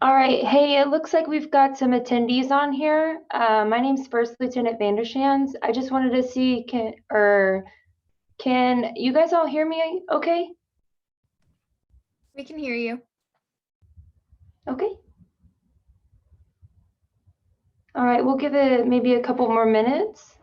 All right, hey, it looks like we've got some attendees on here. My name's First Lieutenant VanderSchans. I just wanted to see, can you guys all hear me okay? We can hear you. Okay. All right, we'll give it maybe a couple more minutes.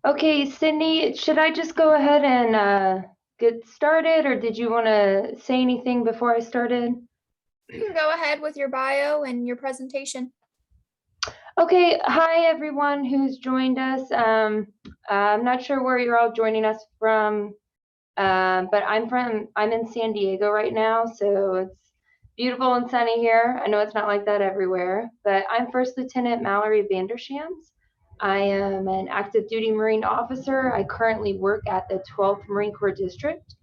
Okay, Sydney, should I just go ahead and get started, or did you want to say anything before I started? You can go ahead with your bio and your presentation. Okay, hi everyone who's joined us. I'm not sure where you're all joining us from, but I'm in San Diego right now, so it's beautiful and sunny here. I know it's not like that everywhere, but I'm First Lieutenant Mallory VanderSchans. I am an active duty Marine officer. I currently work at the 12th Marine Corps District.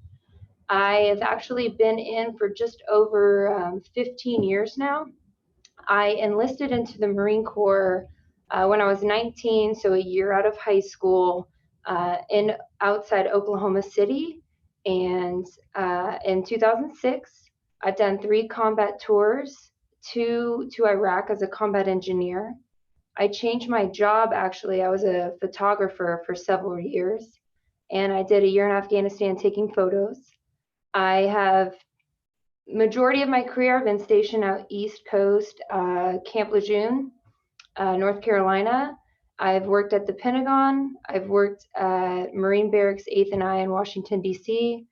I have actually been in for just over 15 years now. I enlisted into the Marine Corps when I was 19, so a year out of high school, in outside Oklahoma City. And in 2006, I've done 3 combat tours, 2 to Iraq as a combat engineer. I changed my job, actually. I was a photographer for several years. and I did a year in Afghanistan taking photos. I have majority of my career, I've been stationed out East Coast, Camp Lejeune, North Carolina. I've worked at the Pentagon. I've worked at Marine Barracks 8th and I in Washington, D.C.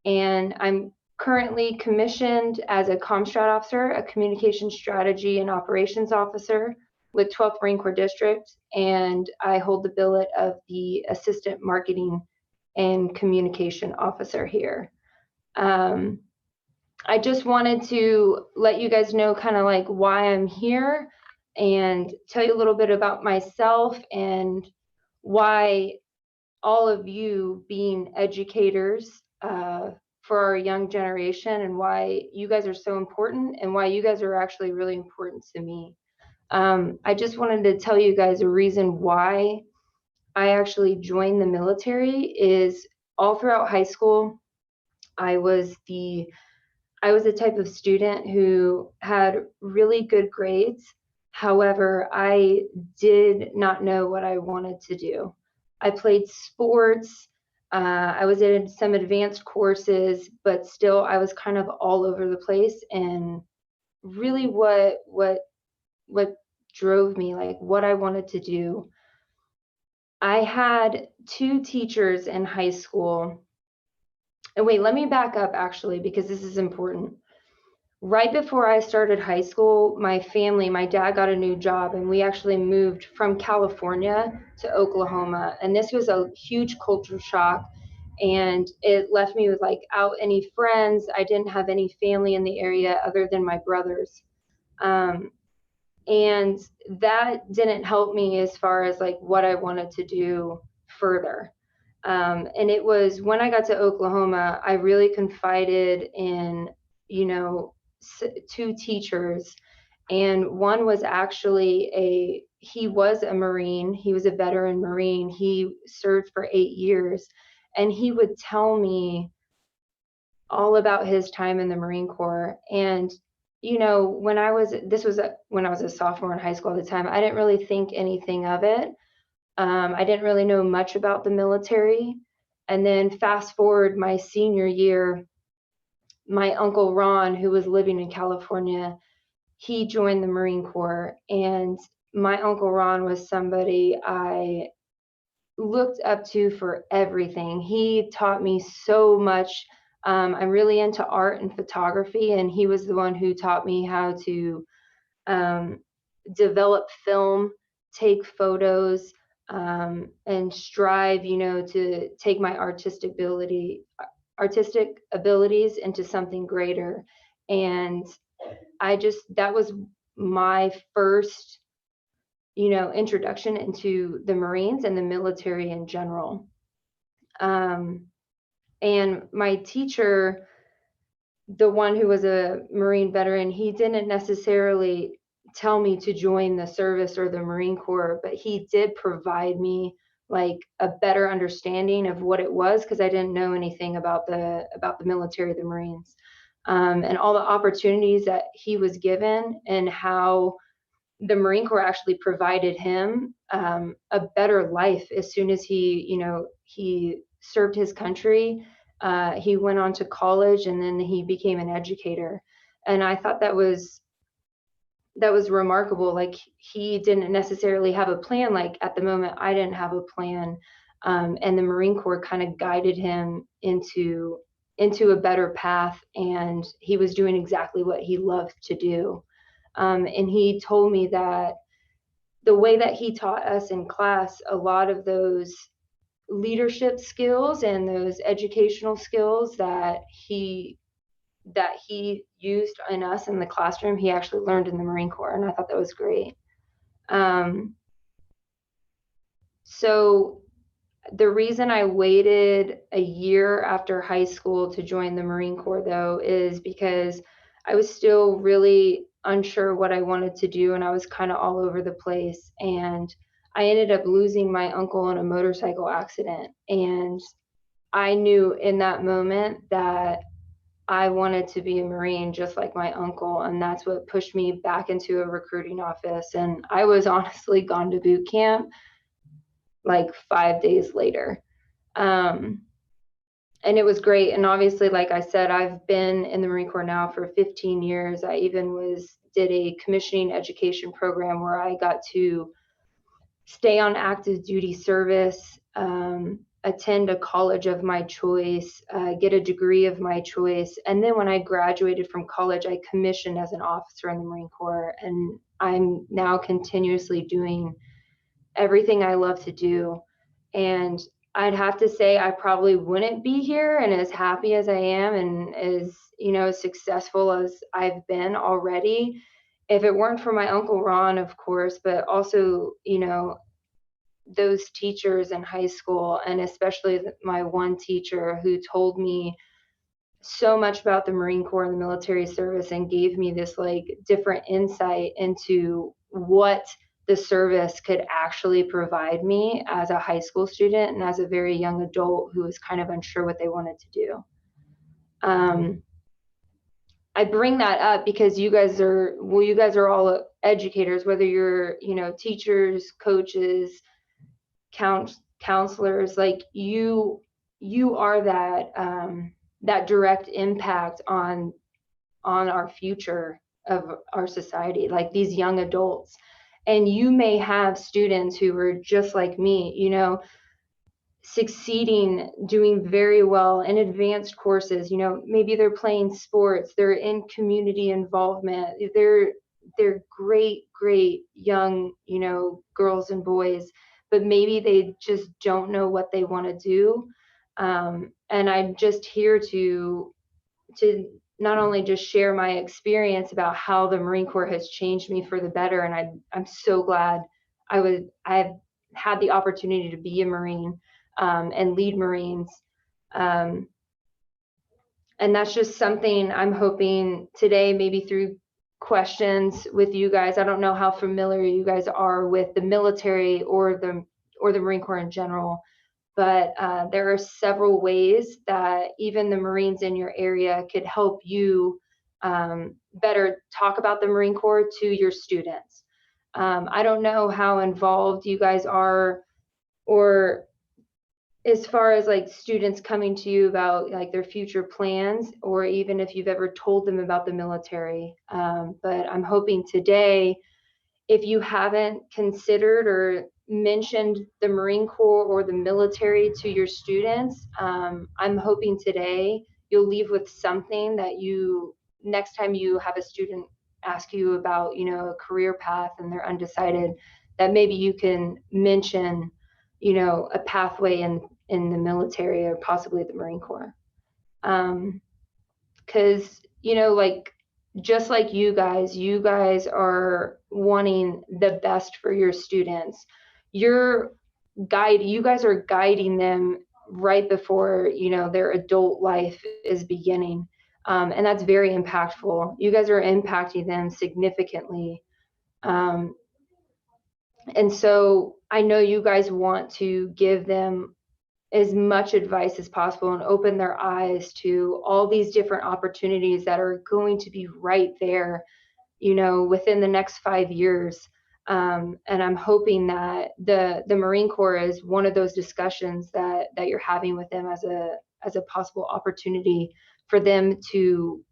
And I'm currently commissioned as a Comstrat officer, a communication strategy and operations officer with 12th Marine Corps District. And I hold the billet of the assistant marketing and communication officer here. I just wanted to let you guys know kind of like why I'm here and tell you a little bit about myself and why all of you being educators for our young generation and why you guys are so important and why you guys are actually really important to me. I just wanted to tell you guys a reason why I actually joined the military is all throughout high school, I was the type of student who had really good grades. However, I did not know what I wanted to do. I played sports. I was in some advanced courses, but still I was kind of all over the place. And really what drove me, like what I wanted to do. I had two teachers in high school. And wait, let me back up actually, because this is important. Right before I started high school, my dad got a new job and we actually moved from California to Oklahoma. And this was a huge culture shock. And it left me without any friends. I didn't have any family in the area other than my brothers. And that didn't help me as far as what I wanted to do further. And it was when I got to Oklahoma, I really confided in, two teachers. And one was actually he was a Marine. He was a veteran Marine. He served for 8 years. And he would tell me all about his time in the Marine Corps. And when I was a sophomore in high school at the time, I didn't really think anything of it. I didn't really know much about the military. And then fast forward my senior year, my uncle Ron, who was living in California, he joined the Marine Corps. And my uncle Ron was somebody I looked up to for everything. He taught me so much. I'm really into art and photography, and he was the one who taught me how to develop film, take photos, and strive, to take my artistic abilities into something greater. And that was my first, introduction into the Marines and the military in general. And my teacher, the one who was a Marine veteran, he didn't necessarily tell me to join the service or the Marine Corps, but he did provide me a better understanding of what it was, because I didn't know anything about the military, the Marines, and all the opportunities that he was given, and how the Marine Corps actually provided him a better life as soon as he served his country. He went on to college, and then he became an educator. And I thought that was remarkable. He didn't necessarily have a plan. At the moment, I didn't have a plan. And the Marine Corps kind of guided him into a better path. And he was doing exactly what he loved to do. And he told me that the way that he taught us in class, a lot of those leadership skills and those educational skills that he used in us in the classroom, he actually learned in the Marine Corps. And I thought that was great. So the reason I waited a year after high school to join the Marine Corps, though, is because I was still really unsure what I wanted to do, and I was kind of all over the place. And I ended up losing my uncle in a motorcycle accident. And I knew in that moment that I wanted to be a Marine just like my uncle. And that's what pushed me back into a recruiting office. And I was honestly gone to boot camp 5 days later. And it was great. And obviously, like I said, I've been in the Marine Corps now for 15 years. I even did a commissioning education program where I got to stay on active duty service, attend a college of my choice, get a degree of my choice. And then when I graduated from college, I commissioned as an officer in the Marine Corps. And I'm now continuously doing everything I love to do. And I'd have to say I probably wouldn't be here and as happy as I am and as, successful as I've been already if it weren't for my Uncle Ron, of course, but also, those teachers in high school, and especially my one teacher who told me so much about the Marine Corps and the military service and gave me this like different insight into what the service could actually provide me as a high school student and as a very young adult who was kind of unsure what they wanted to do. I bring that up because you guys are all educators, whether you're, teachers, coaches, counselors, like you are that direct impact on our future of our society, like these young adults. And you may have students who are just like me, succeeding, doing very well in advanced courses. Maybe they're playing sports, they're in community involvement, they're great young, girls and boys, but maybe they just don't know what they want to do. And I'm just here to not only just share my experience about how the Marine Corps has changed me for the better, and I'm so glad I've had the opportunity to be a Marine, and lead Marines. And that's just something I'm hoping today, maybe through questions with you guys. I don't know how familiar you guys are with the military or the Marine Corps in general, but there are several ways that even the Marines in your area could help you better talk about the Marine Corps to your students. I don't know how involved you guys are, or as far as like students coming to you about like their future plans, or even if you've ever told them about the military. But I'm hoping today, if you haven't considered or mentioned the Marine Corps or the military to your students, I'm hoping today you'll leave with something that next time you have a student ask you about, a career path and they're undecided, that maybe you can mention, a pathway in the military or possibly the Marine Corps. Because, like, just like you guys are wanting the best for your students. You guys are guiding them right before, their adult life is beginning. And that's very impactful. You guys are impacting them significantly. And so I know you guys want to give them as much advice as possible and open their eyes to all these different opportunities that are going to be right there, within the next 5 years. And I'm hoping that the Marine Corps is one of those discussions that you're having with them as a possible opportunity for them to,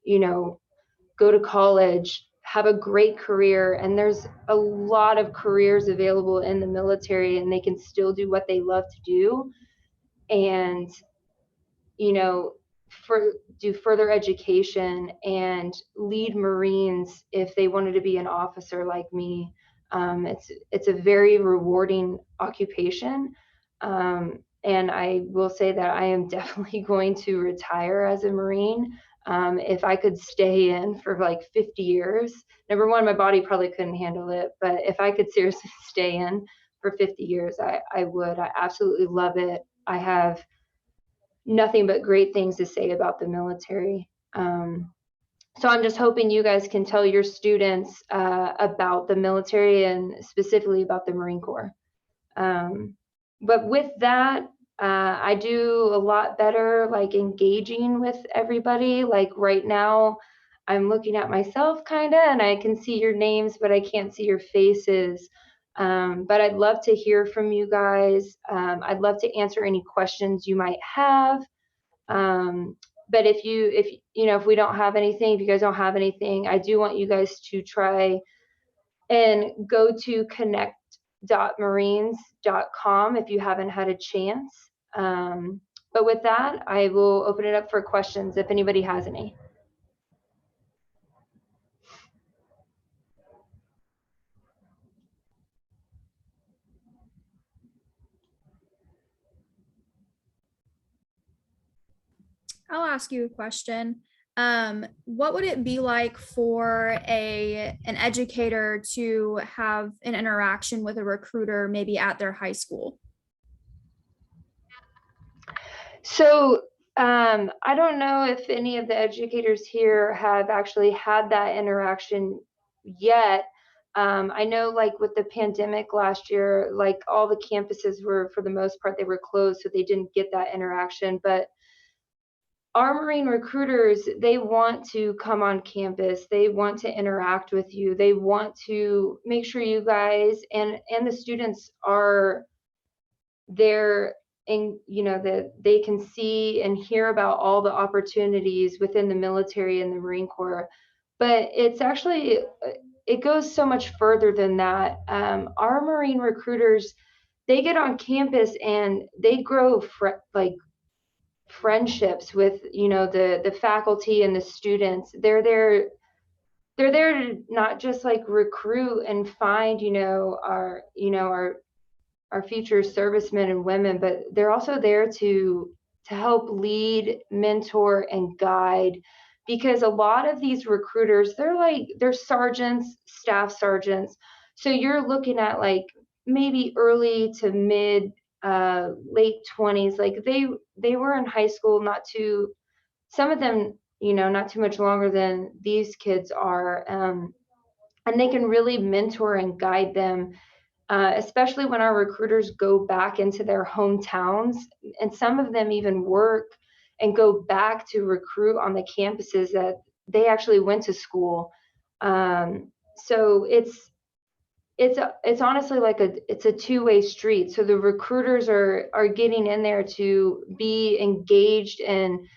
go to college, have a great career. And there's a lot of careers available in the military, and they can still do what they love to do. And, do further education and lead Marines if they wanted to be an officer like me. It's a very rewarding occupation. And I will say that I am definitely going to retire as a Marine. If I could stay in for like 50 years, number one, my body probably couldn't handle it, but if I could seriously stay in for 50 years, I would. I absolutely love it. I have nothing but great things to say about the military. So I'm just hoping you guys can tell your students about the military and specifically about the Marine Corps. But with that, I do a lot better like engaging with everybody. Like right now, I'm looking at myself kind of, and I can see your names, but I can't see your faces. But I'd love to hear from you guys. I'd love to answer any questions you might have. But if we don't have anything, if you guys don't have anything, I do want you guys to try and go to connect.marines.com if you haven't had a chance. But with that, I will open it up for questions if anybody has any. I'll ask you a question. What would it be like for an educator to have an interaction with a recruiter, maybe at their high school? So I don't know if any of the educators here have actually had that interaction yet. I know, like with the pandemic last year, like all the campuses were, for the most part, they were closed, so they didn't get that interaction. But our Marine recruiters, they want to come on campus. They want to interact with you. They want to make sure you guys and the students are there, and that they can see and hear about all the opportunities within the military and the Marine Corps. But it's actually, it goes so much further than that. Our Marine recruiters, they get on campus and they grow friendships with the faculty and the students. They're there to not just like recruit and find our future servicemen and women, but they're also there to help lead, mentor, and guide. Because a lot of these recruiters, they're sergeants, staff sergeants. So you're looking at like maybe early to mid, late 20s. Like they were in high school some of them, not too much longer than these kids are. And they can really mentor and guide them, especially when our recruiters go back into their hometowns, and some of them even work and go back to recruit on the campuses that they actually went to school. So it's honestly like it's a two-way street. So the recruiters are getting in there to be engaged and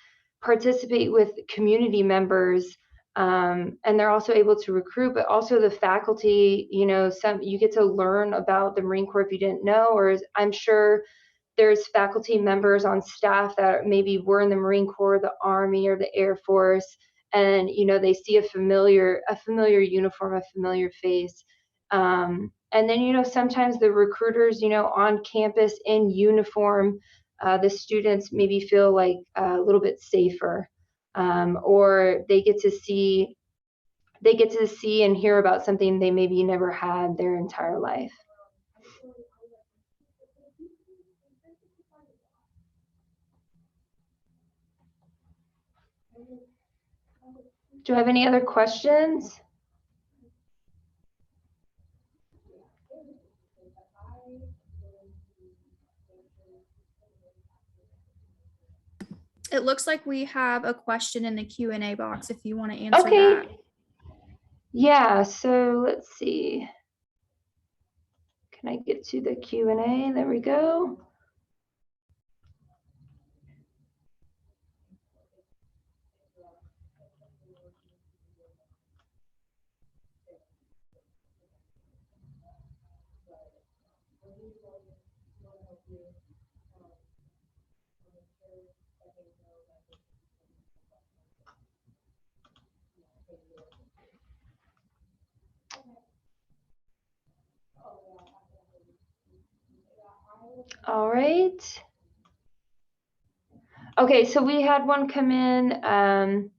participate with community members, and they're also able to recruit. But also the faculty, you get to learn about the Marine Corps if you didn't know, or I'm sure there's faculty members on staff that maybe were in the Marine Corps, the Army, or the Air Force, and they see a familiar uniform, a familiar face. And then sometimes the recruiters, on campus in uniform, the students maybe feel like a little bit safer, or they get to see and hear about something they maybe never had their entire life. Do you have any other questions? It looks like we have a question in the Q&A box if you want to answer Okay. that. Yeah, so let's see. Can I get to the Q&A? There we go. All right. Okay, so we had one come in.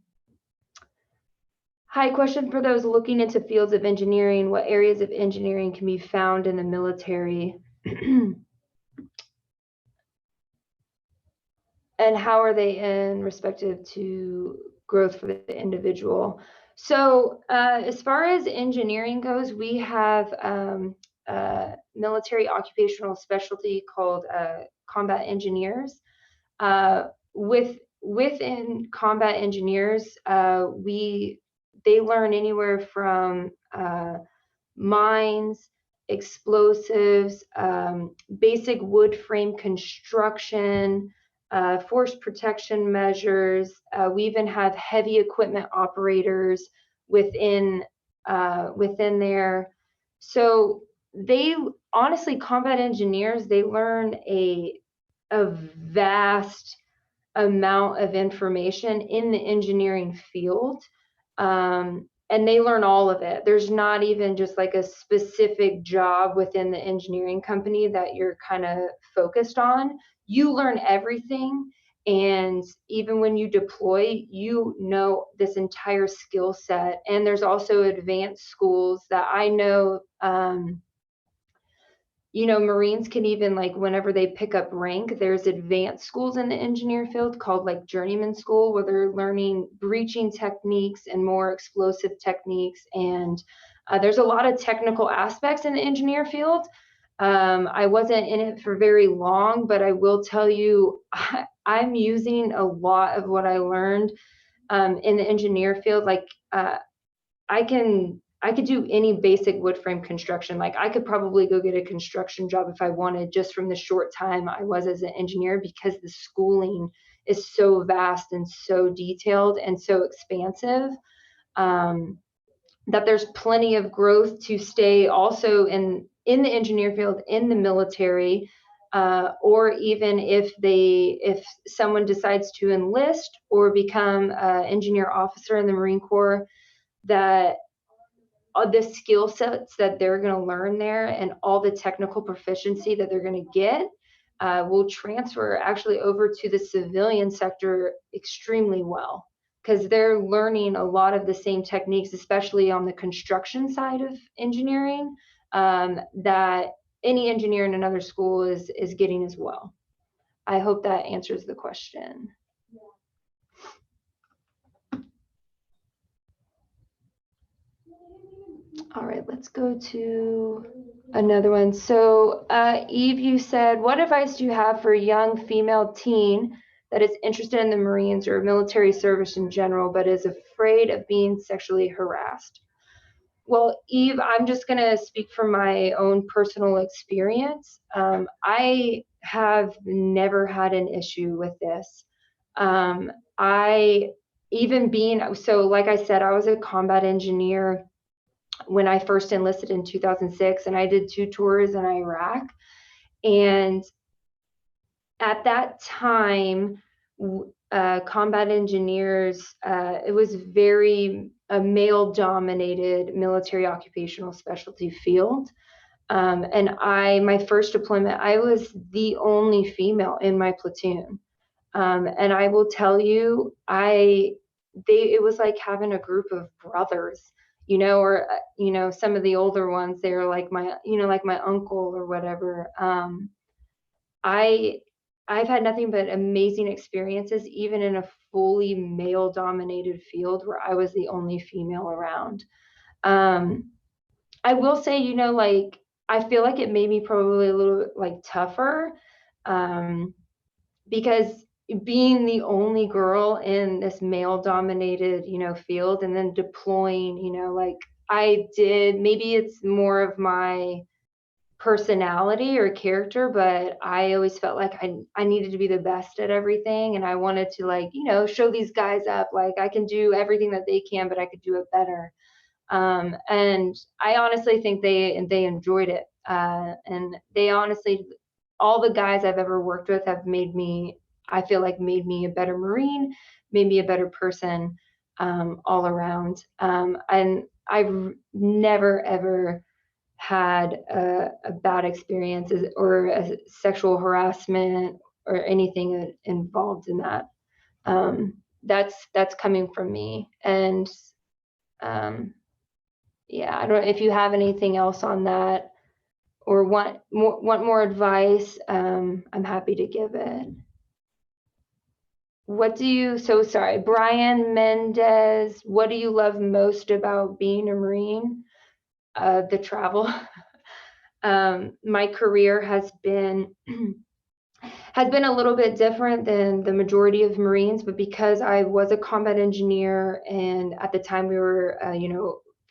Hi, question for those looking into fields of engineering. What areas of engineering can be found in the military? And how are they in respective to growth for the individual? So as far as engineering goes, we have a military occupational specialty called combat engineers. Within combat engineers, they learn anywhere from mines explosives, basic wood frame construction, force protection measures. We even have heavy equipment operators within there. So they honestly, combat engineers, they learn a vast amount of information in the engineering field. And they learn all of it. There's not even just like a specific job within the engineering company that you're kind of focused on. You learn everything. And even when you deploy, you know this entire skill set. And there's also advanced schools that I know, Marines can even, like, whenever they pick up rank, there's advanced schools in the engineer field called like journeyman school, where they're learning breaching techniques and more explosive techniques. And there's a lot of technical aspects in the engineer field. I wasn't in it for very long, but I will tell you, I'm using a lot of what I learned in the engineer field. Like, I could do any basic wood frame construction. Like, I could probably go get a construction job if I wanted, just from the short time I was as an engineer, because the schooling is so vast and so detailed and so expansive, that there's plenty of growth to stay also in the engineer field, in the military, or even if someone decides to enlist or become an engineer officer in the Marine Corps, that the skill sets that they're going to learn there and all the technical proficiency that they're going to get will transfer actually over to the civilian sector extremely well, because they're learning a lot of the same techniques, especially on the construction side of engineering, that any engineer in another school is getting as well. I hope that answers the question. All right, let's go to another one. So Eve, you said, what advice do you have for a young female teen that is interested in the Marines or military service in general, but is afraid of being sexually harassed? Well, Eve, I'm just going to speak from my own personal experience. I have never had an issue with this. So like I said, I was a combat engineer when I first enlisted in 2006, and I did 2 tours in Iraq. And at that time, combat engineers, it was very a male-dominated military occupational specialty field. And my first deployment, I was the only female in my platoon. And I will tell you, it was like having a group of brothers, or some of the older ones, they were like my uncle or whatever. I've had nothing but amazing experiences, even in a fully male dominated field where I was the only female around. I will say, like, I feel like it made me probably a little bit like tougher, because being the only girl in this male dominated, field, and then deploying, like I did, maybe it's more of my personality or character, but I always felt like I needed to be the best at everything. And I wanted to, like, show these guys up, like I can do everything that they can, but I could do it better. And I honestly think they enjoyed it. And they honestly, all the guys I've ever worked with have I feel like made me a better Marine, made me a better person, all around. And I've never, ever had a bad experience or a sexual harassment or anything involved in that. That's coming from me. And yeah, I don't know if you have anything else on that or want more advice. I'm happy to give it. Brian Mendez, what do you love most about being a Marine? The travel. My career has been a little bit different than the majority of Marines, but because I was a combat engineer and at the time we were,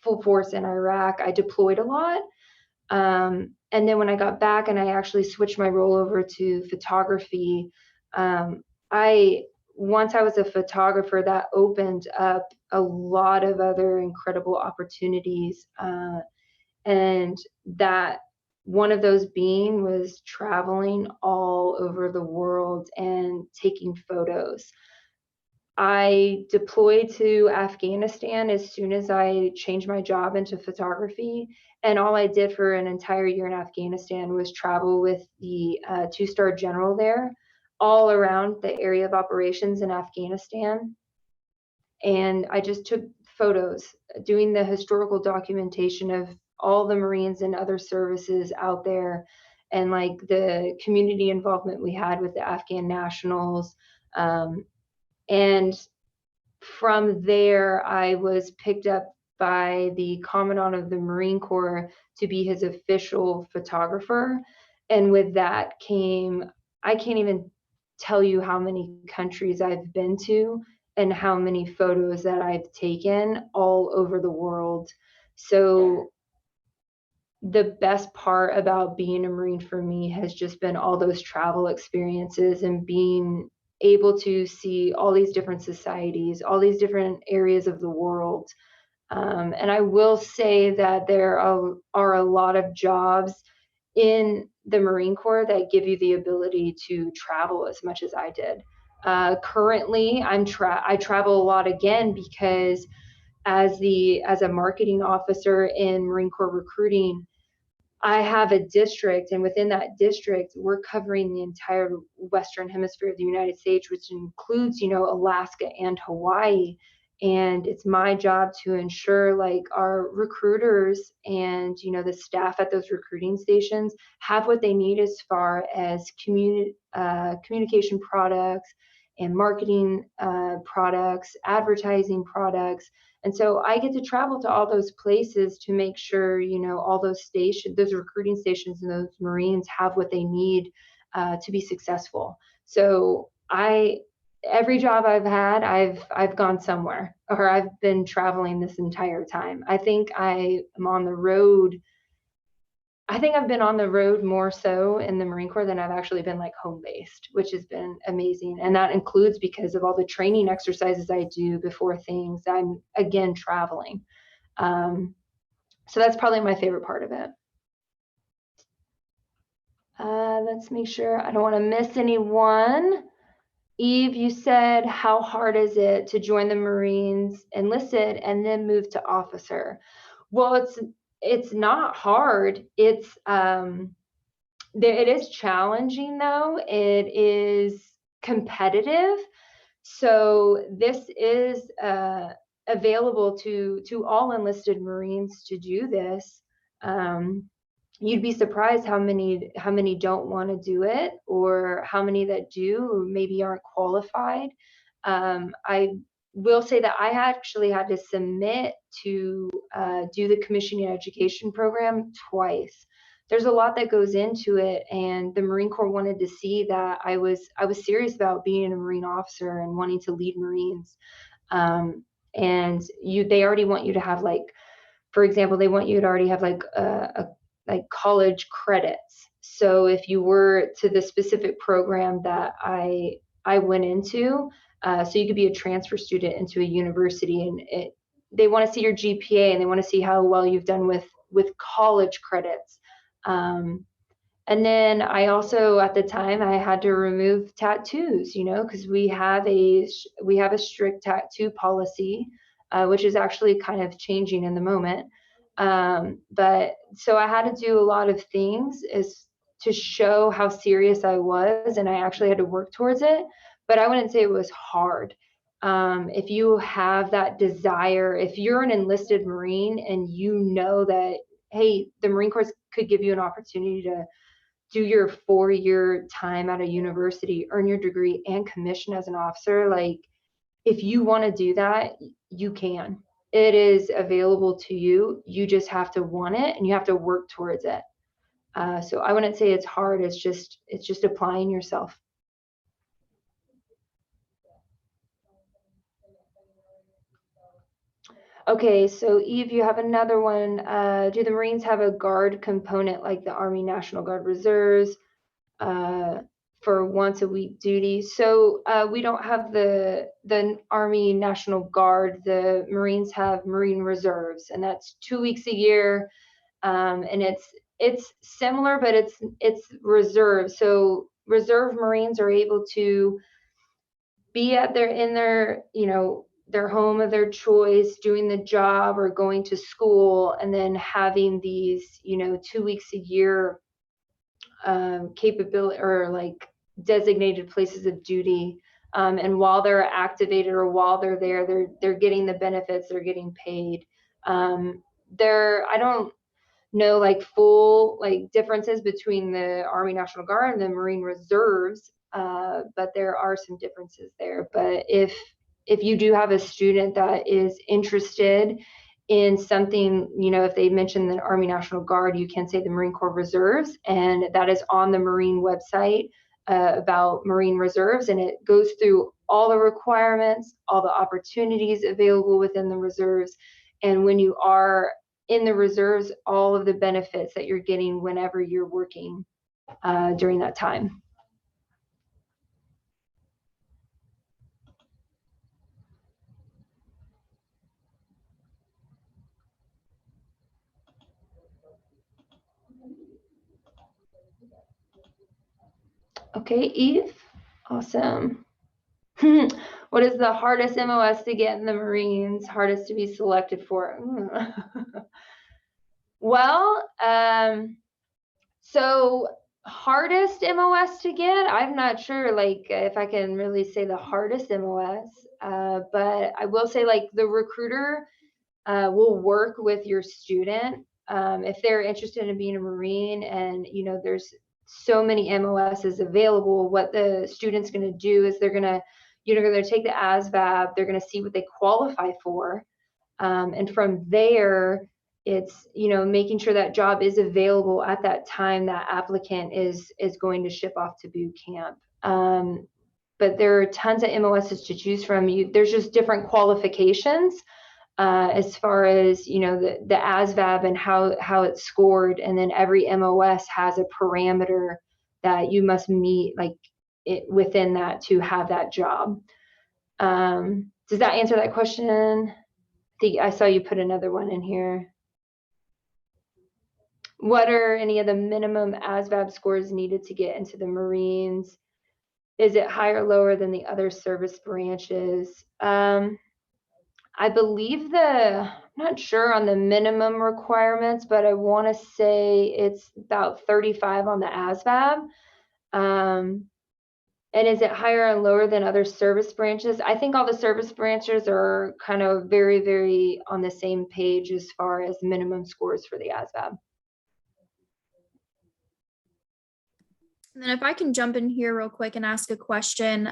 full force in Iraq, I deployed a lot. And then when I got back and I actually switched my role over to photography, once I was a photographer, that opened up a lot of other incredible opportunities. And that one of those being was traveling all over the world and taking photos. I deployed to Afghanistan as soon as I changed my job into photography. And all I did for an entire year in Afghanistan was travel with the two-star general there, all around the area of operations in Afghanistan. And I just took photos, doing the historical documentation of all the Marines and other services out there, and like the community involvement we had with the Afghan nationals. And from there, I was picked up by the Commandant of the Marine Corps to be his official photographer. And with that came, I can't even tell you how many countries I've been to and how many photos that I've taken all over the world. So the best part about being a Marine for me has just been all those travel experiences and being able to see all these different societies, all these different areas of the world. And I will say that there are a lot of jobs in the Marine Corps that give you the ability to travel as much as I did. Currently, I travel a lot again because as a marketing officer in Marine Corps recruiting, I have a district, and within that district, we're covering the entire Western Hemisphere of the United States, which includes, Alaska and Hawaii. And it's my job to ensure like our recruiters and, the staff at those recruiting stations have what they need as far as communication products and marketing products, advertising products. And so I get to travel to all those places to make sure, all those stations, those recruiting stations and those Marines have what they need to be successful. So every job I've had, I've gone somewhere, or I've been traveling this entire time. I think I am on the road. I think I've been on the road more so in the Marine Corps than I've actually been like home based, which has been amazing. And that includes because of all the training exercises I do before things. I'm again traveling. So that's probably my favorite part of it. Let's make sure I don't want to miss anyone. Eve, you said, how hard is it to join the Marines enlisted and then move to officer? Well, it's not hard. It is challenging though. It is competitive. So this is available to all enlisted Marines to do this. You'd be surprised how many don't want to do it, or how many that do maybe aren't qualified. I will say that I actually had to submit to do the commissioning education program twice. There's a lot that goes into it, and the Marine Corps wanted to see that I was serious about being a Marine officer and wanting to lead Marines. And they already want you to have, like, for example, they want you to already have like like college credits. So if you were to the specific program that I went into, so you could be a transfer student into a university, and they want to see your GPA and they want to see how well you've done with college credits. And then I also, at the time, I had to remove tattoos, because we have a strict tattoo policy, which is actually kind of changing in the moment. But so I had to do a lot of things as to show how serious I was, and I actually had to work towards it. But I wouldn't say it was hard. If you have that desire, if you're an enlisted Marine and you know that, hey, the Marine Corps could give you an opportunity to do your 4-year time at a university, earn your degree, and commission as an officer, like, if you want to do that, you can. It is available to you. You just have to want it and you have to work towards it. So I wouldn't say it's hard. It's just applying yourself. Okay, so Eve, you have another one. Do the Marines have a guard component like the Army National Guard Reserves for once a week duty? So we don't have the Army National Guard. The Marines have Marine Reserves, and that's 2 weeks a year. And it's similar, but it's reserve. So reserve Marines are able to be in their, their home of their choice, doing the job or going to school, and then having these, 2 weeks a year capability or like designated places of duty. And while they're activated or while they're there, they're getting the benefits, they're getting paid. I don't know like full like differences between the Army National Guard and the Marine Reserves, but there are some differences there. But if you do have a student that is interested in something, if they mention the Army National Guard, you can say the Marine Corps Reserves, and that is on the Marine website about Marine Reserves, and it goes through all the requirements, all the opportunities available within the reserves, and when you are in the reserves, all of the benefits that you're getting whenever you're working during that time. Okay, Eve, awesome. What is the hardest MOS to get in the Marines? Hardest to be selected for? Well, so hardest MOS to get, I'm not sure like if I can really say the hardest MOS, but I will say like the recruiter will work with your student if they're interested in being a Marine, and there's so many MOSs available. What the student's going to do is they're going to take the Asvab, they're going to see what they qualify for, and from there it's making sure that job is available at that time that applicant is going to ship off to boot camp. But there are tons of MOSs to choose from. There's just different qualifications as far as the Asvab and how it's scored, and then every MOS has a parameter that you must meet like within that to have that job. Does that answer that question? I saw you put another one in here. What are any of the minimum Asvab scores needed to get into the Marines? Is it higher or lower than the other service branches? I believe I'm not sure on the minimum requirements, but I want to say it's about 35 on the ASVAB. And is it higher and lower than other service branches? I think all the service branches are kind of very, very on the same page as far as minimum scores for the ASVAB. And then if I can jump in here real quick and ask a question,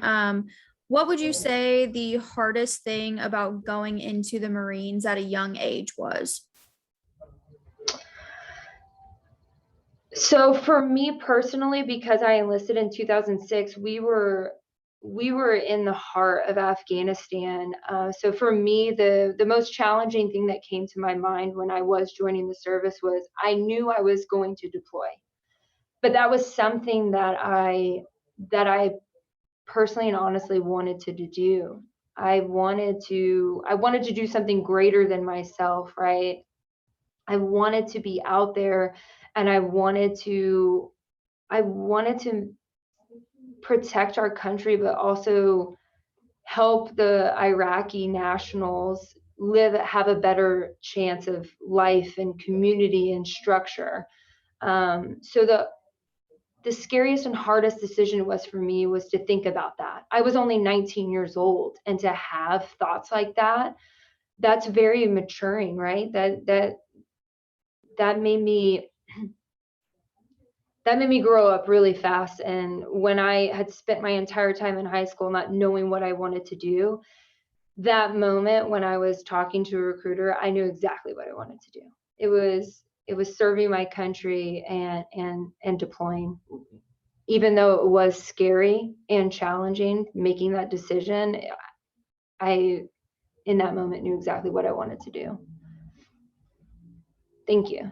what would you say the hardest thing about going into the Marines at a young age was? So for me personally, because I enlisted in 2006, we were in the heart of Afghanistan. So for me, the most challenging thing that came to my mind when I was joining the service was I knew I was going to deploy, but that was something that I personally and honestly wanted to do. I wanted to do something greater than myself, right? I wanted to be out there, and I wanted to protect our country, but also help the Iraqi nationals have a better chance of life and community and structure. So the scariest and hardest decision was for me was to think about that. I was only 19 years old, and to have thoughts like that, that's very maturing, right? That made me grow up really fast. And when I had spent my entire time in high school not knowing what I wanted to do, that moment when I was talking to a recruiter, I knew exactly what I wanted to do. It was serving my country and deploying. Even though it was scary and challenging making that decision, I in that moment knew exactly what I wanted to do. Thank you.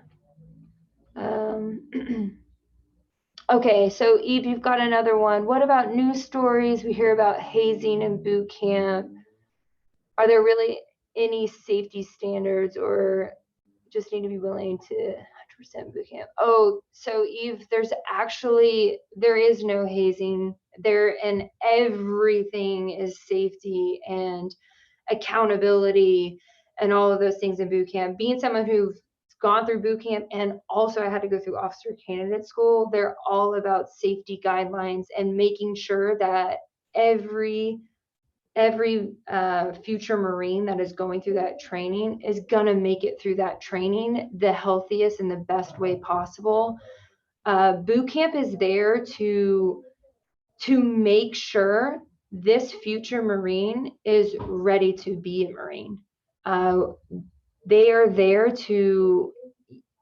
Okay, so Eve, you've got another one. What about news stories? We hear about hazing in boot camp. Are there really any safety standards, or just need to be willing to 100% boot camp? Oh, so Eve, there is no hazing there, and everything is safety and accountability and all of those things in boot camp. Being someone who's gone through boot camp and also I had to go through officer candidate school, they're all about safety guidelines and making sure that every future Marine that is going through that training is gonna make it through that training the healthiest and the best way possible. Boot camp is there to make sure this future Marine is ready to be a Marine. They are there to,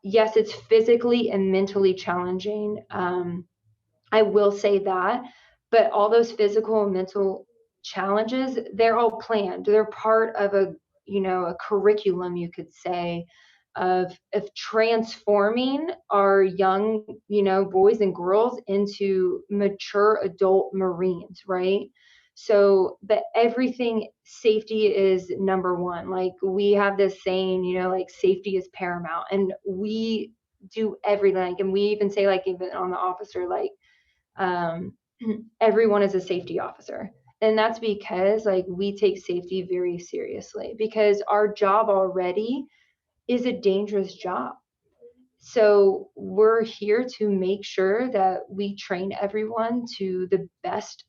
yes, it's physically and mentally challenging. I will say that, but all those physical and mental challenges, they're all planned. They're part of a curriculum, you could say, of transforming our young, boys and girls into mature adult Marines, right? So, but everything, safety is number one. Like we have this saying, like safety is paramount, and we do everything. And we even say, like, even on the officer, like, everyone is a safety officer. And that's because like we take safety very seriously, because our job already is a dangerous job. So we're here to make sure that we train everyone to the best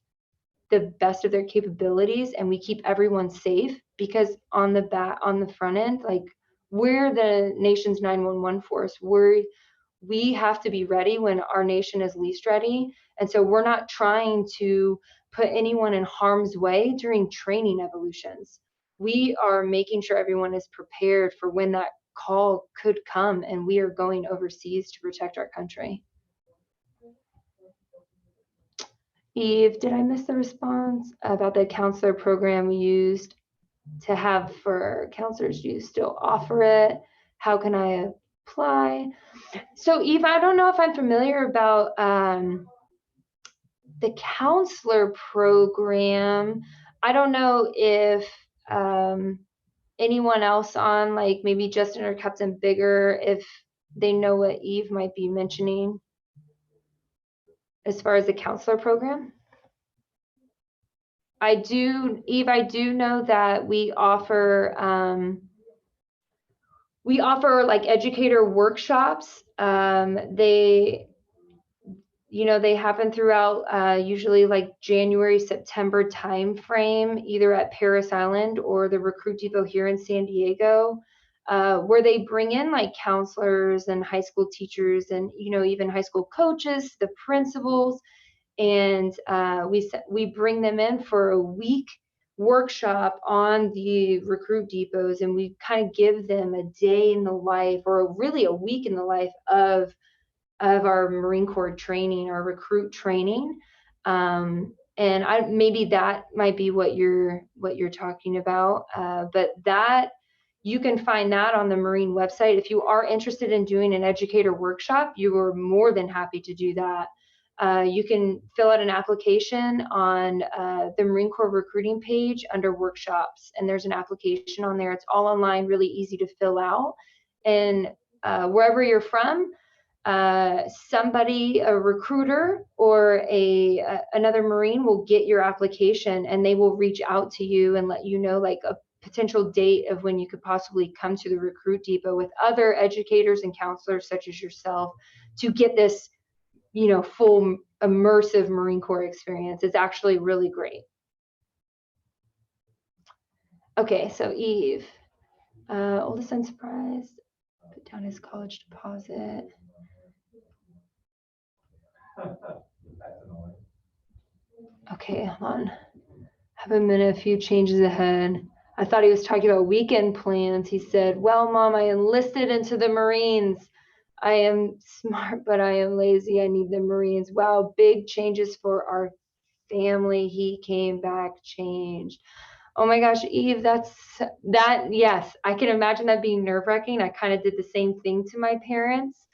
of their capabilities, and we keep everyone safe, because on the front end, like we're the nation's 911 force. We have to be ready when our nation is least ready. And so we're not trying to put anyone in harm's way during training evolutions. We are making sure everyone is prepared for when that call could come and we are going overseas to protect our country. Eve, did I miss the response about the counselor program we used to have for counselors? Do you still offer it? How can I apply? So Eve, I don't know if I'm familiar about the counselor program. I don't know if anyone else on, like maybe Justin or Captain Bigger, if they know what Eve might be mentioning as far as the counselor program. Eve, I do know that we offer like educator workshops. They happen throughout usually like January, September timeframe, either at Parris Island or the Recruit Depot here in San Diego, where they bring in like counselors and high school teachers and even high school coaches, the principals, and we bring them in for a week workshop on the Recruit Depots, and we kind of give them a day in the life, or really a week in the life of our Marine Corps training, our recruit training. And maybe that might be what you're talking about. But that, you can find that on the Marine website. If you are interested in doing an educator workshop, you are more than happy to do that. You can fill out an application on the Marine Corps recruiting page under workshops, and there's an application on there. It's all online, really easy to fill out. And wherever you're from, somebody, a recruiter or another Marine, will get your application, and they will reach out to you and let you know like a potential date of when you could possibly come to the Recruit Depot with other educators and counselors such as yourself to get this full immersive Marine Corps experience. It's actually really great. Okay, so Eve, oldest son surprised, put down his college deposit. Okay, hold on. Have a minute, a few changes ahead. I thought he was talking about weekend plans. He said, well, Mom, I enlisted into the Marines. I am smart, but I am lazy. I need the Marines. Wow, big changes for our family. He came back changed. Oh my gosh, Eve, yes, I can imagine that being nerve-wracking. I kind of did the same thing to my parents.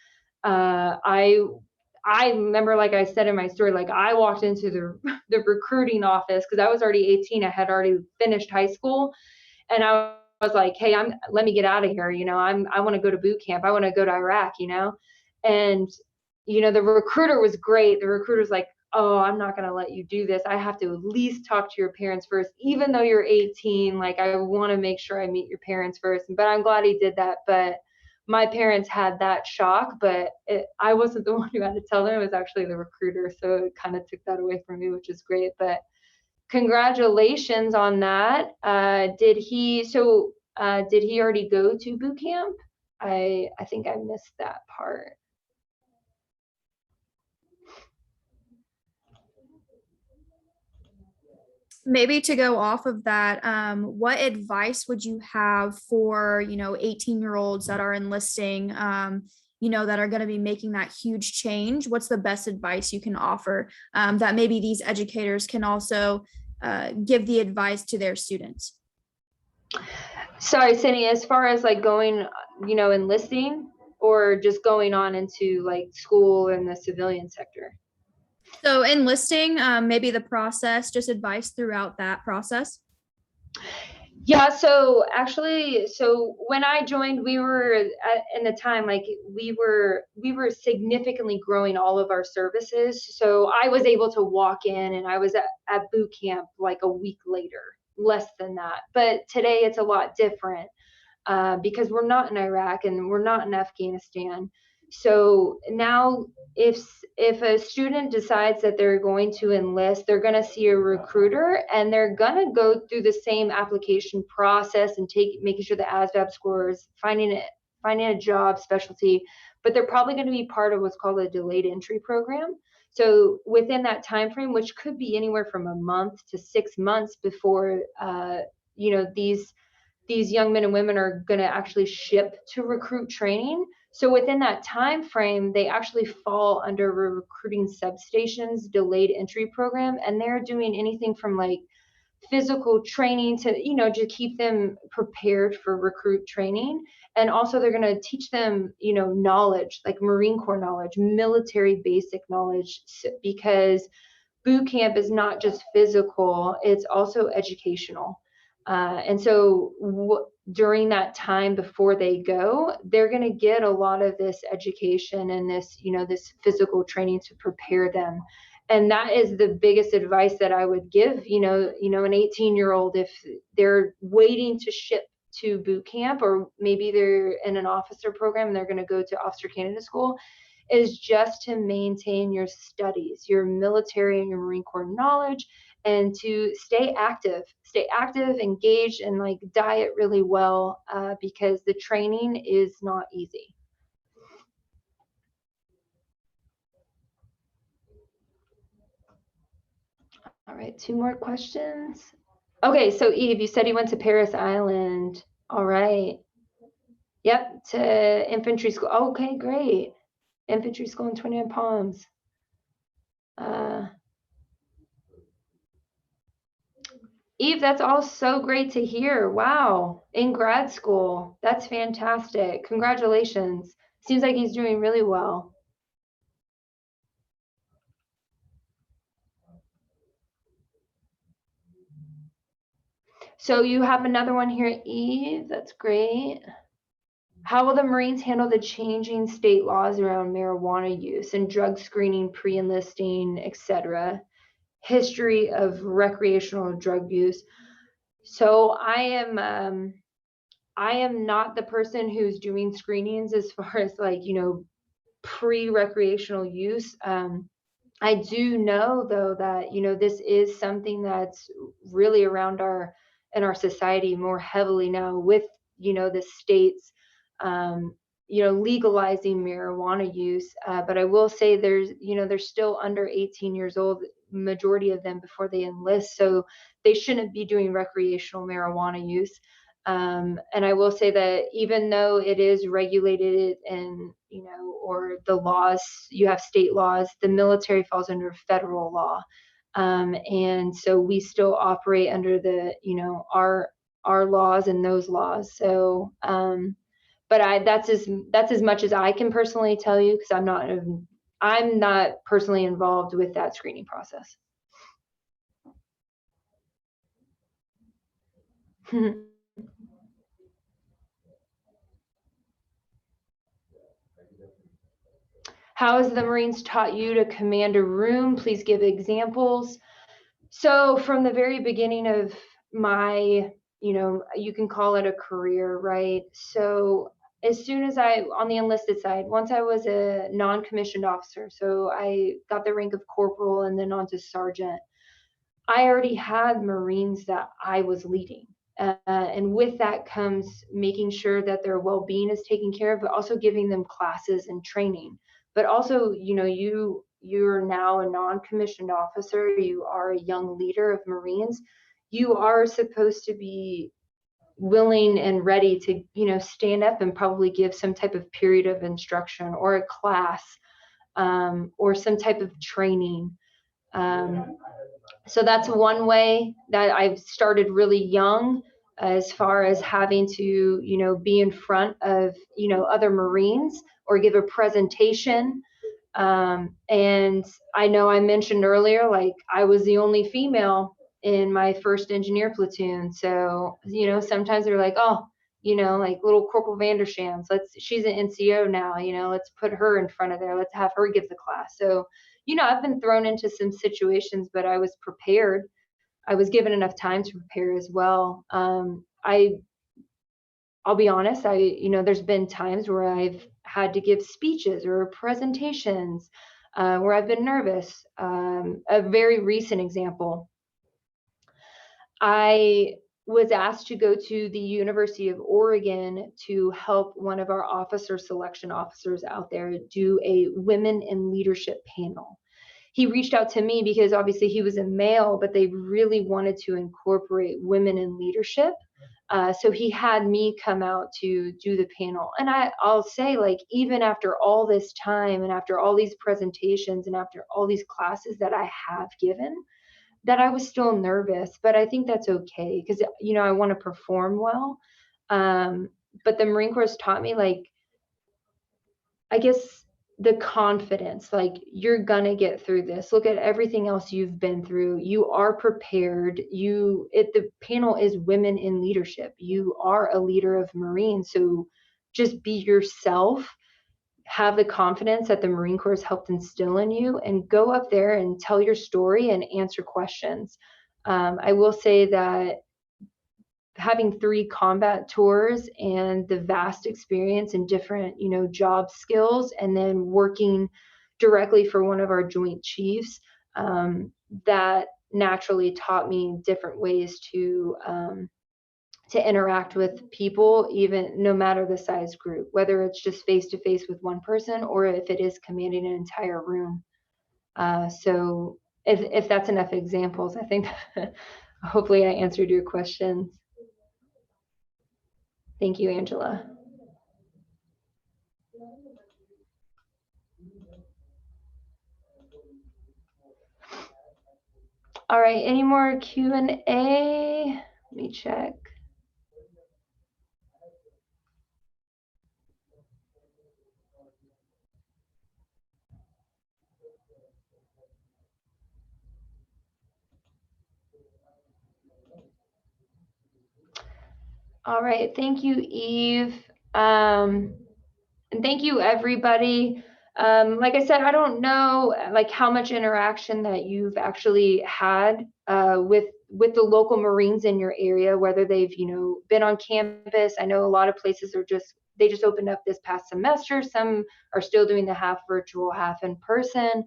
Uh, I I remember, like I said in my story, like I walked into the recruiting office because I was already 18. I had already finished high school, and I was like, "Hey, let me get out of here. I want to go to boot camp. I want to go to Iraq. And the recruiter was great. The recruiter's like, "Oh, I'm not going to let you do this. I have to at least talk to your parents first, even though you're 18. Like, I want to make sure I meet your parents first." But I'm glad he did that. But my parents had that shock, but I wasn't the one who had to tell them. It was actually the recruiter, so it kind of took that away from me, which is great. But congratulations on that. Did he already go to boot camp? I think I missed that part. Maybe to go off of that, what advice would you have for 18-year-olds that are enlisting, that are going to be making that huge change? What's the best advice you can offer, that maybe these educators can also give the advice to their students? Sorry, Cindy, as far as like going, enlisting, or just going on into like school in the civilian sector? So enlisting, maybe the process, just advice throughout that process. Yeah, so actually, when I joined, we were in the time, like we were significantly growing all of our services. So I was able to walk in, and I was at boot camp like a week later, less than that. But today it's a lot different, because we're not in Iraq and we're not in Afghanistan. So now, if a student decides that they're going to enlist, they're going to see a recruiter, and they're going to go through the same application process and making sure the Asvab scores, finding a job specialty, but they're probably going to be part of what's called a delayed entry program. So within that time frame, which could be anywhere from a month to 6 months before these young men and women are going to actually ship to recruit training. So within that time frame, they actually fall under recruiting substations delayed entry program, and they're doing anything from like physical training to to keep them prepared for recruit training. And also they're going to teach them knowledge, like Marine Corps knowledge, military basic knowledge, because boot camp is not just physical, it's also educational. And so during that time before they go, they're going to get a lot of this education and this physical training to prepare them. And that is the biggest advice that I would give, an 18-year-old, if they're waiting to ship to boot camp, or maybe they're in an officer program and they're going to go to officer candidate school, is just to maintain your studies, your military and your Marine Corps knowledge, and to stay active, engaged, and like diet really well, because the training is not easy. All right, 2 more questions. Okay, so Eve, you said you went to Paris Island. All right. Yep, to infantry school. Okay, great. Infantry school in 29 Palms. Eve, that's all so great to hear. Wow. In grad school. That's fantastic. Congratulations. Seems like he's doing really well. So you have another one here, Eve. That's great. How will the Marines handle the changing state laws around marijuana use and drug screening, pre-enlisting, etc.? History of recreational drug use. So I am not the person who's doing screenings as far as like, pre-recreational use. I do know though that, this is something that's really around in our society more heavily now, with, the states, legalizing marijuana use. But I will say they're still under 18 years old, majority of them, before they enlist. So they shouldn't be doing recreational marijuana use. And I will say that even though it is regulated, and, or the laws, you have state laws, the military falls under federal law. And so we still operate under the, our laws and those laws. So, but that's as much as I can personally tell you, because I'm not personally involved with that screening process. How has the Marines taught you to command a room? Please give examples. So from the very beginning of my, you can call it a career, right? So as soon as on the enlisted side, once I was a non-commissioned officer, so I got the rank of corporal and then on to sergeant, I already had Marines that I was leading. And with that comes making sure that their well-being is taken care of, but also giving them classes and training. But also, you're now a non-commissioned officer, you are a young leader of Marines. You are supposed to be willing and ready to, stand up and probably give some type of period of instruction or a class, or some type of training. So that's one way that I've started really young, as far as having to, be in front of, other Marines or give a presentation. And I know I mentioned earlier, like I was the only female in my first engineer platoon. So, sometimes they're like, oh, like little Corporal VanderSchans, she's an NCO now, let's put her in front of there. Let's have her give the class. So, I've been thrown into some situations, but I was prepared. I was given enough time to prepare as well. I'll be honest, there's been times where I've had to give speeches or presentations, where I've been nervous. A very recent example, I was asked to go to the University of Oregon to help one of our officer selection officers out there do a women in leadership panel. He reached out to me because obviously he was a male, but they really wanted to incorporate women in leadership. So he had me come out to do the panel. And I'll say, like, even after all this time and after all these presentations and after all these classes that I have given, that I was still nervous, but I think that's okay because, I want to perform well. But the Marine Corps has taught me, like, I guess the confidence, like you're gonna get through this. Look at everything else you've been through. You are prepared. The panel is women in leadership. You are a leader of Marines. So just be yourself, have the confidence that the Marine Corps has helped instill in you, and go up there and tell your story and answer questions. I will say that having 3 combat tours and the vast experience in different, job skills, and then working directly for one of our joint chiefs, that naturally taught me different ways to interact with people, even no matter the size group, whether it's just face to face with one person or if it is commanding an entire room. So if that's enough examples, I think hopefully I answered your questions. Thank you, Angela. All right, any more Q&A? Let me check. All right, thank you, Eve. And thank you, everybody. Like I said, I don't know like how much interaction that you've actually had with the local Marines in your area, whether they've been on campus. I know a lot of places they just opened up this past semester. Some are still doing the half virtual, half in person.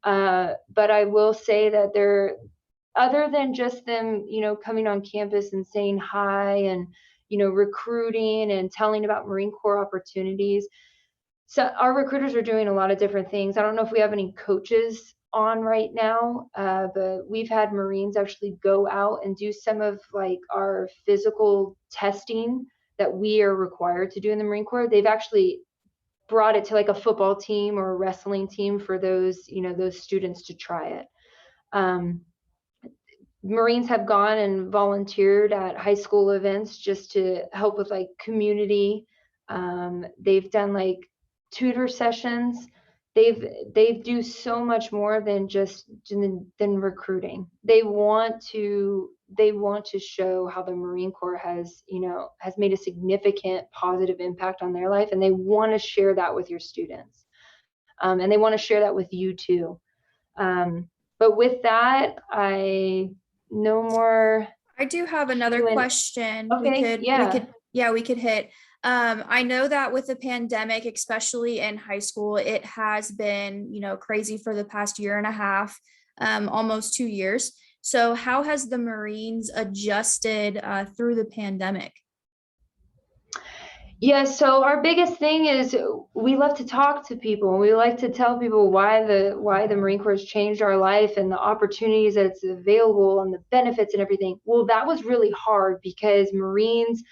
But I will say that other than just them, coming on campus and saying hi and recruiting and telling about Marine Corps opportunities. So our recruiters are doing a lot of different things. I don't know if we have any coaches on right now, but we've had Marines actually go out and do some of like our physical testing that we are required to do in the Marine Corps. They've actually brought it to like a football team or a wrestling team for those, those students to try it. Marines have gone and volunteered at high school events just to help with like community. They've done like tutor sessions. They do so much more than just than recruiting. They want to show how the Marine Corps has made a significant positive impact on their life, and they want to share that with your students, and they want to share that with you too. But with that, no more. I do have another Q&A. question. Okay, yeah. We could hit. I know that with the pandemic, especially in high school, it has been, crazy for the past year and a half, almost 2 years. So how has the Marines adjusted through the pandemic? Yeah, so our biggest thing is we love to talk to people. We like to tell people why the Marine Corps has changed our life and the opportunities that's available and the benefits and everything. Well, that was really hard because Marines,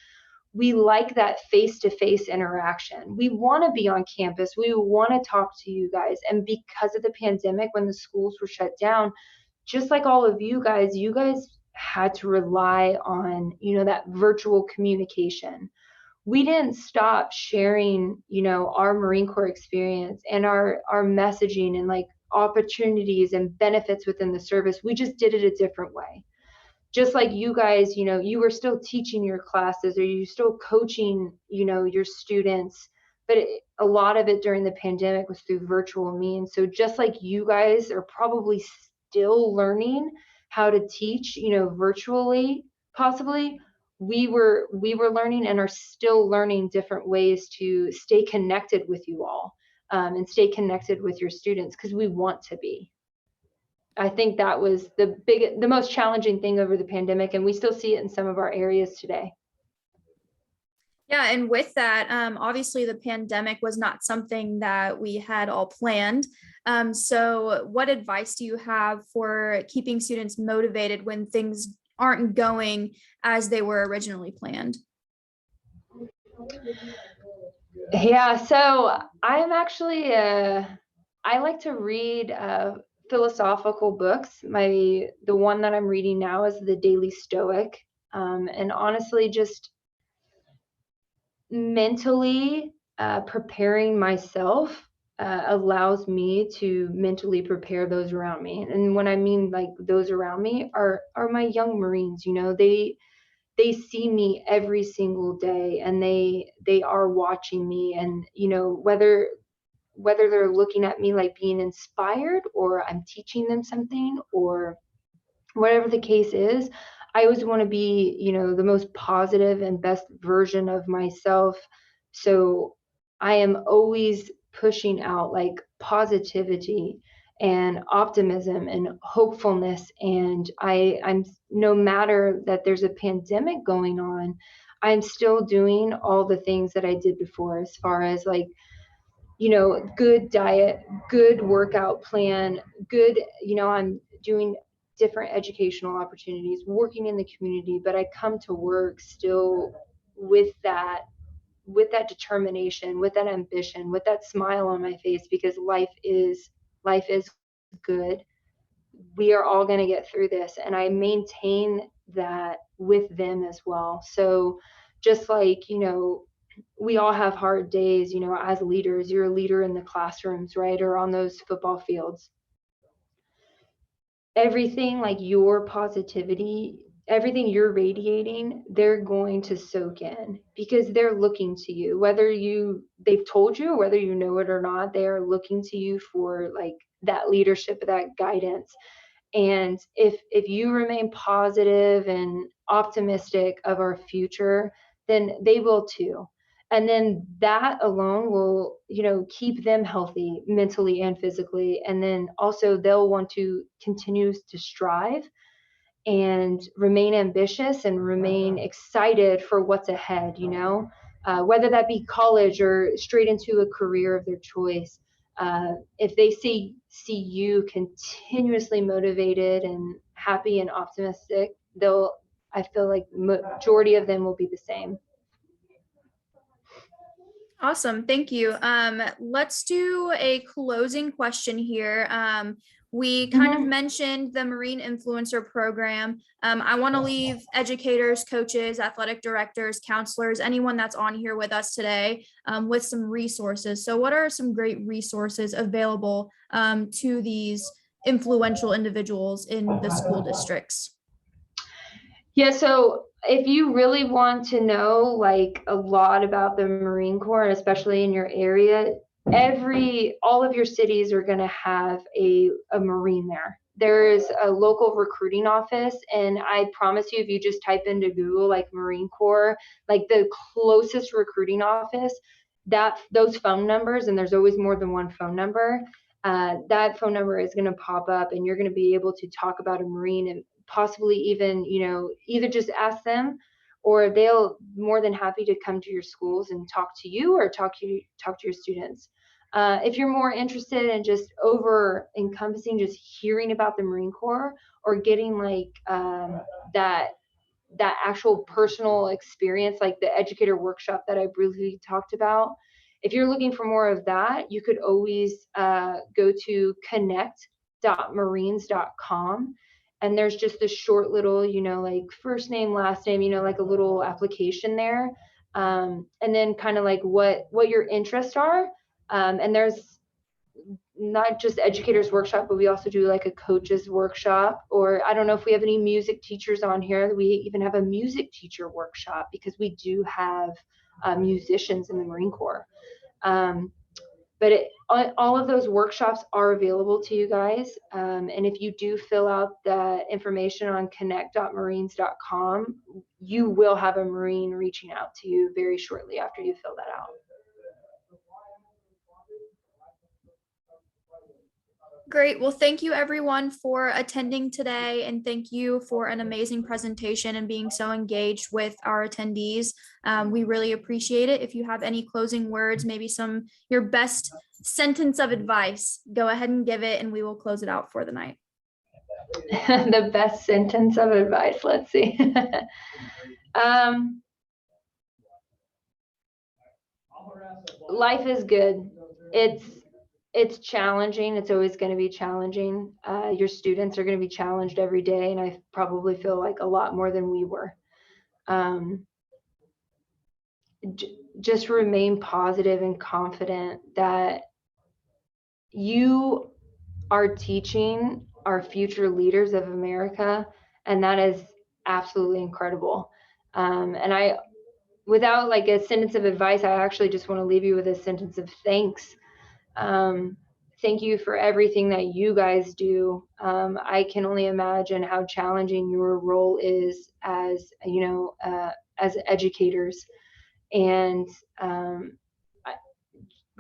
we like that face-to-face interaction. We want to be on campus. We want to talk to you guys. And because of the pandemic, when the schools were shut down, just like all of you guys had to rely on, that virtual communication. We didn't stop sharing, our Marine Corps experience and our messaging and like opportunities and benefits within the service. We just did it a different way. Just like you guys, you were still teaching your classes or you still coaching, your students, but a lot of it during the pandemic was through virtual means. So just like you guys are probably still learning how to teach, virtually, possibly, we were learning and are still learning different ways to stay connected with you all, and stay connected with your students because we want to be. I think that was the most challenging thing over the pandemic, and we still see it in some of our areas today. Yeah, and with that, obviously the pandemic was not something that we had all planned. So what advice do you have for keeping students motivated when things aren't going as they were originally planned? Yeah, so I'm actually I like to read philosophical books. The one that I'm reading now is The Daily Stoic, and honestly, just mentally preparing myself allows me to mentally prepare those around me. And when I mean like those around me are my young Marines. They see me every single day, and they are watching me, and whether they're looking at me like being inspired or I'm teaching them something or whatever the case is, I always want to be, the most positive and best version of myself. So I am always pushing out like positivity and optimism and hopefulness. And I'm no matter that there's a pandemic going on, I'm still doing all the things that I did before, as far as like, good diet, good workout plan, good, I'm doing different educational opportunities, working in the community, but I come to work still with that determination, with that ambition, with that smile on my face, because life is good. We are all going to get through this, and I maintain that with them as well. So just like, we all have hard days, as leaders. You're a leader in the classrooms, right? Or on those football fields. Everything like your positivity, everything you're radiating, they're going to soak in because they're looking to you. Whether they've told you, whether you know it or not, they are looking to you for like that leadership, that guidance. And if you remain positive and optimistic of our future, then they will too. And then that alone will, keep them healthy mentally and physically. And then also they'll want to continue to strive and remain ambitious and remain excited for what's ahead, whether that be college or straight into a career of their choice. If they see you continuously motivated and happy and optimistic, I feel like majority of them will be the same. Awesome. Thank you. Let's do a closing question here. We kind of mentioned the Marine Influencer Program. I want to leave educators, coaches, athletic directors, counselors, anyone that's on here with us today with some resources. So what are some great resources available to these influential individuals in the school districts? Yeah, so if you really want to know like a lot about the Marine Corps, especially in your area, all of your cities are going to have a Marine there. There is a local recruiting office, and I promise you, if you just type into Google like Marine Corps, like the closest recruiting office, that those phone numbers, and there's always more than one phone number, that phone number is going to pop up, and you're going to be able to talk about a Marine and possibly even, either just ask them, or they'll more than happy to come to your schools and talk to you or talk to your students. If you're more interested in just over encompassing, just hearing about the Marine Corps, or getting like that actual personal experience, like the educator workshop that I briefly talked about, if you're looking for more of that, you could always go to connect.marines.com. And there's just a short little, like first name, last name, like a little application there. And then kind of like what your interests are. And there's not just educators workshop, but we also do like a coaches workshop, or I don't know if we have any music teachers on here. We even have a music teacher workshop because we do have musicians in the Marine Corps. But all of those workshops are available to you guys. And if you do fill out the information on connect.marines.com, you will have a Marine reaching out to you very shortly after you fill that out. Great. Well, thank you everyone for attending today, and thank you for an amazing presentation and being so engaged with our attendees. We really appreciate it. If you have any closing words, maybe your best sentence of advice, go ahead and give it, and we will close it out for the night. The best sentence of advice. Let's see. Life is good. It's challenging. It's always going to be challenging. Your students are going to be challenged every day, and I probably feel like a lot more than we were. Just remain positive and confident that you are teaching our future leaders of America, and that is absolutely incredible. And without like a sentence of advice, I actually just want to leave you with a sentence of thanks. Thank you for everything that you guys do. I can only imagine how challenging your role is as educators. And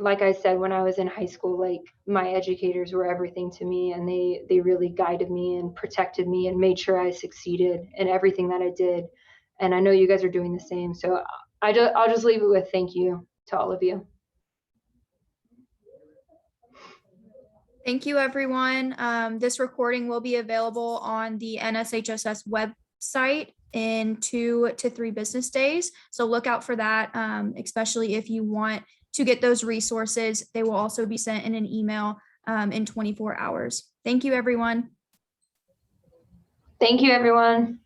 like I said, when I was in high school, like my educators were everything to me, and they really guided me and protected me and made sure I succeeded in everything that I did. And I know you guys are doing the same. So I'll just leave it with thank you to all of you. Thank you, everyone. This recording will be available on the NSHSS website in 2 to 3 business days. So look out for that, especially if you want to get those resources. They will also be sent in an email in 24 hours. Thank you, everyone. Thank you, everyone.